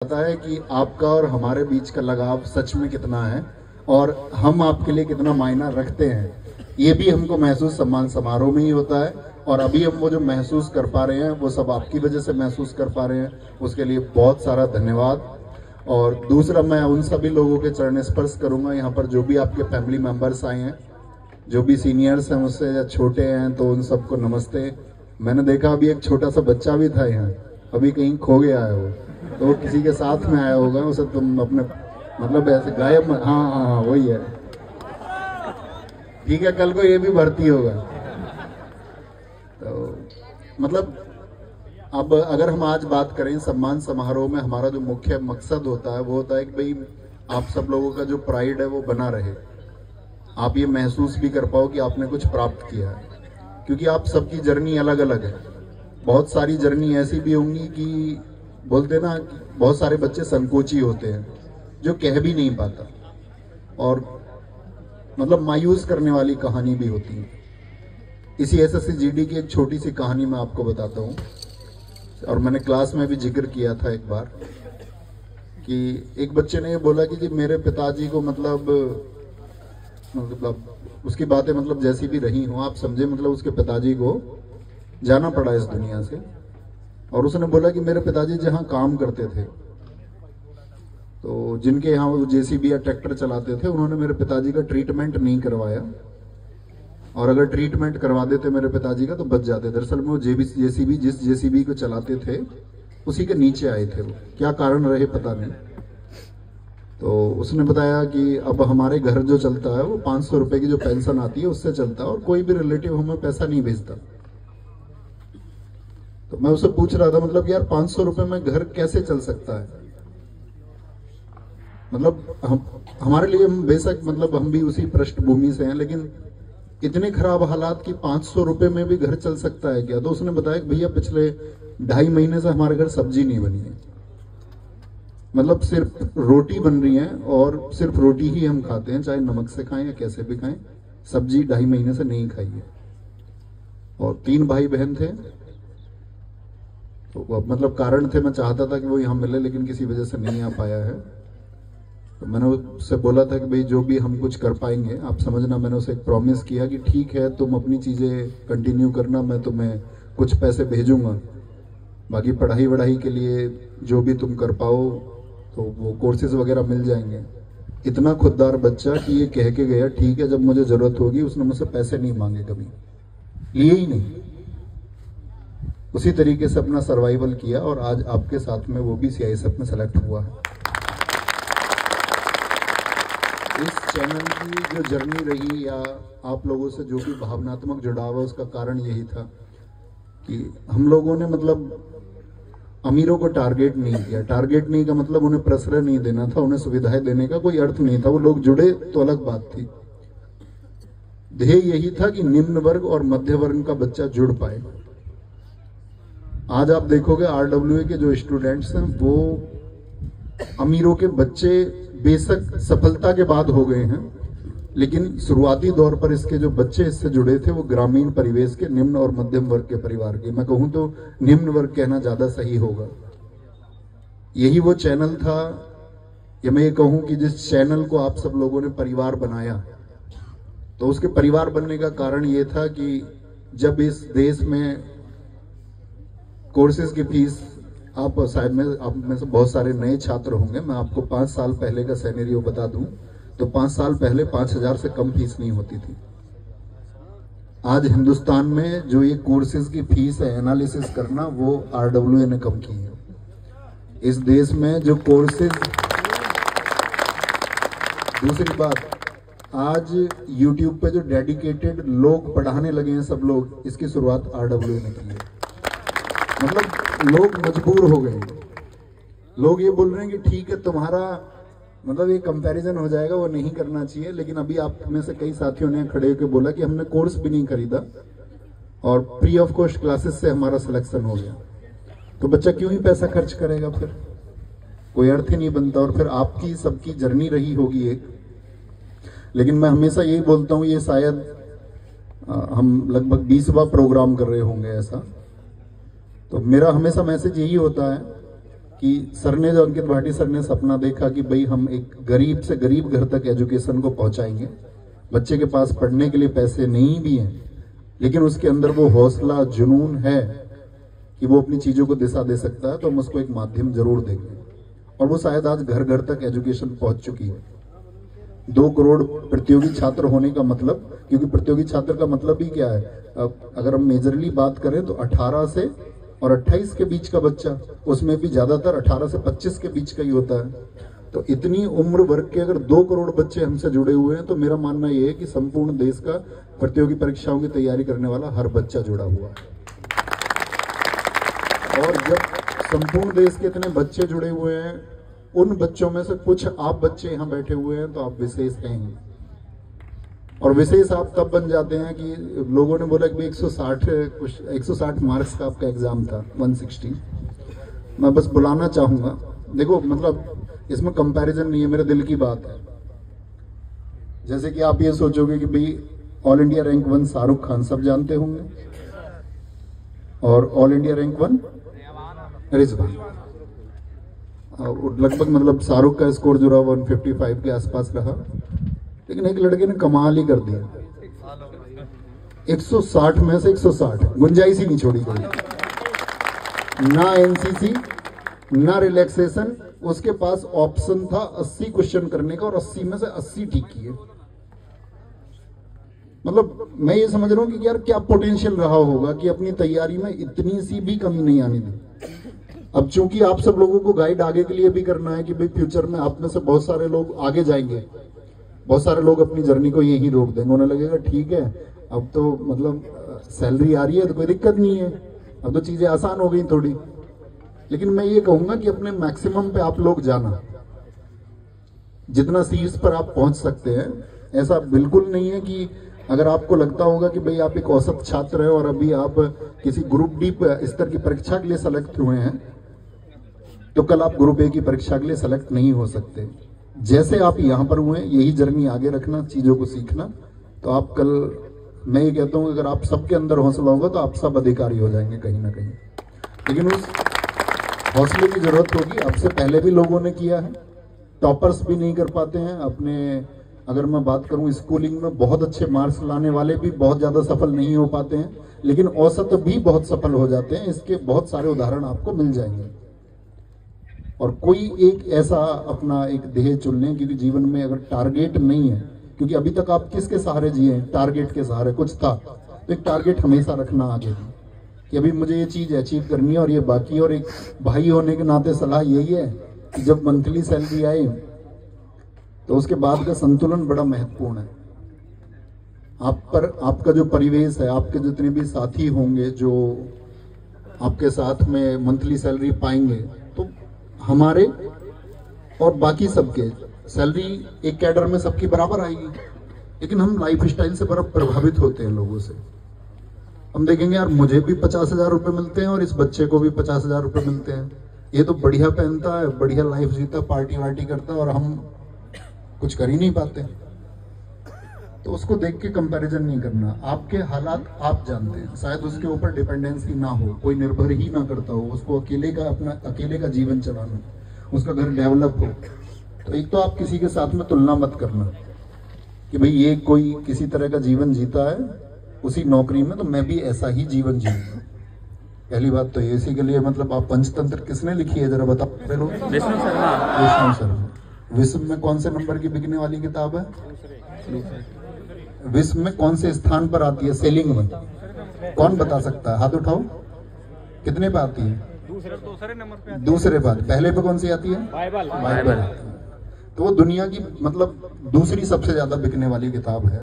पता है कि आपका और हमारे बीच का लगाव सच में कितना है और हम आपके लिए कितना मायना रखते हैं। ये भी हमको महसूस सम्मान समारोह में ही होता है और अभी हम वो जो महसूस कर पा रहे हैं वो सब आपकी वजह से महसूस कर पा रहे हैं, उसके लिए बहुत सारा धन्यवाद। और दूसरा, मैं उन सभी लोगों के चरण स्पर्श करूंगा यहाँ पर जो भी आपके फैमिली मेंबर्स आए हैं, जो भी सीनियर्स हैं मुझसे या छोटे हैं, तो उन सबको नमस्ते। मैंने देखा अभी एक छोटा सा बच्चा भी था यहाँ, अभी कहीं खो गया है वो, तो वो किसी के साथ में आया होगा, उसे तुम अपने मतलब ऐसे गायब। हाँ हाँ हाँ वही है, ठीक है, कल को ये भी भर्ती होगा। तो मतलब अब अगर हम आज बात करें सम्मान समारोह में, हमारा जो मुख्य मकसद होता है वो होता है कि भाई आप सब लोगों का जो प्राइड है वो बना रहे, आप ये महसूस भी कर पाओ कि आपने कुछ प्राप्त किया है, क्योंकि आप सबकी जर्नी अलग अलग है। बहुत सारी जर्नी ऐसी भी होंगी कि बोलते ना, बहुत सारे बच्चे संकोची होते हैं जो कह भी नहीं पाता, और मतलब मायूस करने वाली कहानी भी होती है। इसी एसएससी जीडी की एक छोटी सी कहानी मैं आपको बताता हूँ, और मैंने क्लास में भी जिक्र किया था एक बार कि एक बच्चे ने ये बोला कि जी मेरे पिताजी को मतलब उसकी बातें मतलब जैसी भी रही हो, आप समझे, मतलब उसके पिताजी को जाना पड़ा इस दुनिया से। और उसने बोला कि मेरे पिताजी जहाँ काम करते थे, तो जिनके यहाँ वो जेसीबी या ट्रैक्टर चलाते थे, उन्होंने मेरे पिताजी का ट्रीटमेंट नहीं करवाया, और अगर ट्रीटमेंट करवा देते मेरे पिताजी का तो बच जाते। दरअसल में वो जेसीबी जिस जेसीबी को चलाते थे उसी के नीचे आए थे, वो क्या कारण रहे पता नहीं। तो उसने बताया कि अब हमारे घर जो चलता है वो 500 रुपए की जो पेंशन आती है उससे चलता है, और कोई भी रिलेटिव हमें पैसा नहीं भेजता। तो मैं उससे पूछ रहा था, मतलब यार 500 रुपए में घर कैसे चल सकता है? मतलब हमारे लिए, हम बेशक मतलब हम भी उसी पृष्ठभूमि से हैं, लेकिन इतने खराब हालात कि 500 रुपए में भी घर चल सकता है क्या? तो उसने बताया कि भैया पिछले 2.5 महीने से हमारे घर सब्जी नहीं बनी है, मतलब सिर्फ रोटी बन रही है, और सिर्फ रोटी ही हम खाते हैं, चाहे नमक से खाएं या कैसे भी खाएं, सब्जी 2.5 महीने से नहीं खाई है। और 3 भाई बहन थे, तो मतलब कारण थे, मैं चाहता था कि वो यहाँ मिले लेकिन किसी वजह से नहीं आ पाया है। तो मैंने उससे बोला था कि भाई जो भी हम कुछ कर पाएंगे आप समझना, मैंने उसे एक प्रॉमिस किया कि ठीक है तुम अपनी चीज़ें कंटिन्यू करना, मैं तुम्हें कुछ पैसे भेजूंगा, बाकी पढ़ाई वढ़ाई के लिए जो भी तुम कर पाओ तो वो कोर्सेज वगैरह मिल जाएंगे। इतना खुददार बच्चा कि ये कह के गया ठीक है जब मुझे ज़रूरत होगी। उसने मुझसे पैसे नहीं मांगे, कभी लिए ही नहीं। उसी तरीके से अपना सर्वाइवल किया, और आज आपके साथ में वो भी सीआईएसएफ में सेलेक्ट हुआ है। इस चैनल की जो जर्नी रही या आप लोगों से जो भी भावनात्मक जुड़ाव है, उसका कारण यही था कि हम लोगों ने मतलब अमीरों को टारगेट नहीं किया। टारगेट नहीं का मतलब उन्हें प्रश्रय नहीं देना था, उन्हें सुविधाएं देने का कोई अर्थ नहीं था। वो लोग जुड़े तो अलग बात थी, ध्येय यही था कि निम्न वर्ग और मध्य वर्ग का बच्चा जुड़ पाए। आज आप देखोगे आरडब्ल्यूए के जो स्टूडेंट्स हैं वो अमीरों के बच्चे बेशक सफलता के बाद हो गए हैं, लेकिन शुरुआती दौर पर इसके जो बच्चे इससे जुड़े थे वो ग्रामीण परिवेश के निम्न और मध्यम वर्ग के परिवार के, मैं कहूं तो निम्न वर्ग कहना ज्यादा सही होगा। यही वो चैनल था, या मैं ये कहूं कि जिस चैनल को आप सब लोगों ने परिवार बनाया, तो उसके परिवार बनने का कारण ये था कि जब इस देश में कोर्सेज की फीस, आप शायद में आप में से बहुत सारे नए छात्र होंगे, मैं आपको 5 साल पहले का सिनेरियो बता दूं तो 5 साल पहले 5,000 से कम फीस नहीं होती थी। आज हिंदुस्तान में जो ये कोर्सेज की फीस है एनालिसिस करना, वो आरडब्ल्यूए ने कम की है। इस देश में जो कोर्सेज, दूसरी बात, आज यूट्यूब पे जो डेडिकेटेड लोग पढ़ाने लगे हैं सब लोग, इसकी शुरुआत आरडब्ल्यूए ने की है। मतलब लोग मजबूर हो गए, लोग ये बोल रहे हैं कि ठीक है तुम्हारा मतलब ये कंपैरिजन हो जाएगा, वो नहीं करना चाहिए, लेकिन अभी आप में से कई साथियों ने खड़े होकर बोला कि हमने कोर्स भी नहीं खरीदा और फ्री ऑफ कॉस्ट क्लासेस से हमारा सिलेक्शन हो गया, तो बच्चा क्यों ही पैसा खर्च करेगा? फिर कोई अर्थ ही नहीं बनता। और फिर आपकी सबकी जर्नी रही होगी एक, लेकिन मैं हमेशा यही बोलता हूँ, ये शायद हम लगभग 20वां प्रोग्राम कर रहे होंगे ऐसा, तो मेरा हमेशा मैसेज यही होता है कि सर ने जो अंकित भाटी सर ने सपना देखा कि भाई हम एक गरीब से गरीब घर तक एजुकेशन को पहुंचाएंगे, बच्चे के पास पढ़ने के लिए पैसे नहीं भी हैं लेकिन उसके अंदर वो हौसला जुनून है कि वो अपनी चीजों को दिशा दे सकता है, तो हम उसको एक माध्यम जरूर देंगे। और वो शायद आज घर घर तक एजुकेशन पहुंच चुकी है। 2 करोड़ प्रतियोगी छात्र होने का मतलब, क्योंकि प्रतियोगी छात्र का मतलब ही क्या है, अगर हम मेजरली बात करें तो 18 से और 28 के बीच का बच्चा, उसमें भी ज्यादातर 18 से 25 के बीच का ही होता है। तो इतनी उम्र वर्ग के अगर 2 करोड़ बच्चे हमसे जुड़े हुए हैं, तो मेरा मानना यह है कि संपूर्ण देश का प्रतियोगी परीक्षाओं की तैयारी करने वाला हर बच्चा जुड़ा हुआ है। और जब संपूर्ण देश के इतने बच्चे जुड़े हुए हैं, उन बच्चों में से कुछ आप बच्चे यहाँ बैठे हुए हैं, तो आप विशेष हैं। और विशेष आप तब बन जाते हैं कि लोगों ने बोला कि 160 मार्क्स का आपका एग्जाम था, 160। मैं बस बुलाना चाहूंगा, देखो मतलब इसमें कंपैरिजन नहीं है, मेरे दिल की बात है। जैसे कि आप ये सोचोगे कि भाई all India rank 1 Shahrukh Khan, सब जानते होंगे, और ऑल इंडिया रैंक 1 रिजवान। लगभग मतलब शाहरुख का स्कोर जो रहा 155 के आसपास रहा, लेकिन एक लड़के ने कमाल ही कर दिया, 160 में से 160, गुंजाइश ही नहीं छोड़ी कोई, ना एनसीसी ना रिलैक्सेशन, उसके पास ऑप्शन था 80 क्वेश्चन करने का और 80 में से 80 ठीक किए। मतलब मैं ये समझ रहा हूं कि यार क्या पोटेंशियल रहा होगा कि अपनी तैयारी में इतनी सी भी कमी नहीं आने दी। अब चूंकि आप सब लोगों को गाइड आगे के लिए भी करना है कि भाई फ्यूचर में आप में से बहुत सारे लोग आगे जाएंगे, बहुत सारे लोग अपनी जर्नी को यही रोक देंगे, उन्हें लगेगा ठीक है अब तो मतलब सैलरी आ रही है तो कोई दिक्कत नहीं है, अब तो चीजें आसान हो गई थोड़ी। लेकिन मैं ये कहूंगा कि अपने मैक्सिमम पे आप लोग जाना, जितना शीर्ष पर आप पहुंच सकते हैं। ऐसा बिल्कुल नहीं है कि अगर आपको लगता होगा कि भाई आप एक औसत छात्र हैं और अभी आप किसी ग्रुप डी स्तर की परीक्षा के लिए सेलेक्ट हुए हैं, तो कल आप ग्रुप ए की परीक्षा के लिए सेलेक्ट नहीं हो सकते। जैसे आप यहाँ पर हुए यही जर्नी आगे रखना, चीजों को सीखना, तो आप कल, मैं ये कहता हूँ अगर आप सबके अंदर हौसला होगा तो आप सब अधिकारी हो जाएंगे कहीं ना कहीं। लेकिन उस हौसले की जरूरत होगी, आपसे पहले भी लोगों ने किया है, टॉपर्स भी नहीं कर पाते हैं अपने। अगर मैं बात करूं स्कूलिंग में बहुत अच्छे मार्क्स लाने वाले भी बहुत ज्यादा सफल नहीं हो पाते हैं, लेकिन औसत भी बहुत सफल हो जाते हैं। इसके बहुत सारे उदाहरण आपको मिल जाएंगे। और कोई एक ऐसा अपना एक ध्येय चुन लें, क्योंकि जीवन में अगर टारगेट नहीं है, क्योंकि अभी तक आप किसके सहारे जिए, टारगेट के सहारे कुछ था, तो एक टारगेट हमेशा रखना आगे कि अभी मुझे ये चीज अचीव करनी है और ये बाकी। और एक भाई होने के नाते सलाह यही है कि जब मंथली सैलरी आए तो उसके बाद का संतुलन बड़ा महत्वपूर्ण है। आप पर आपका जो परिवेश है, आपके जितने भी साथी होंगे जो आपके साथ में मंथली सैलरी पाएंगे, तो हमारे और बाकी सबके सैलरी एक कैडर में सबकी बराबर आएगी, लेकिन हम लाइफ स्टाइल से बड़ा प्रभावित होते हैं लोगों से। हम देखेंगे यार मुझे भी 50,000 रुपए मिलते हैं और इस बच्चे को भी 50,000 रुपए मिलते हैं, ये तो बढ़िया पहनता है, बढ़िया लाइफ जीता, पार्टी वार्टी करता है, और हम कुछ कर ही नहीं पाते। तो उसको देख के कंपैरिजन नहीं करना। आपके हालात आप जानते हैं, शायद उसके ऊपर डिपेंडेंसी ना हो, कोई निर्भर ही ना करता हो, उसको अकेले का अपना अकेले का जीवन चलाना, उसका घर डेवलप हो। तो एक तो आप किसी के साथ में तुलना मत करना कि भाई ये कोई किसी तरह का जीवन जीता है उसी नौकरी में, तो मैं भी ऐसा ही जीवन जीऊंगा। पहली बात तो ये, इसी के लिए मतलब आप पंचतंत्र किसने लिखी है जरा बताओ। विष्णु शर्मा। विश्व में कौन से नंबर की बिकने वाली किताब है? विश्व में कौन से स्थान पर आती है सेलिंग में? कौन बता सकता है? हाथ उठाओ। कितने पे आती है? दूसरे पे। पहले पे कौन सी आती है? बाइबल। तो वो दुनिया की मतलब दूसरी सबसे ज्यादा बिकने वाली किताब है।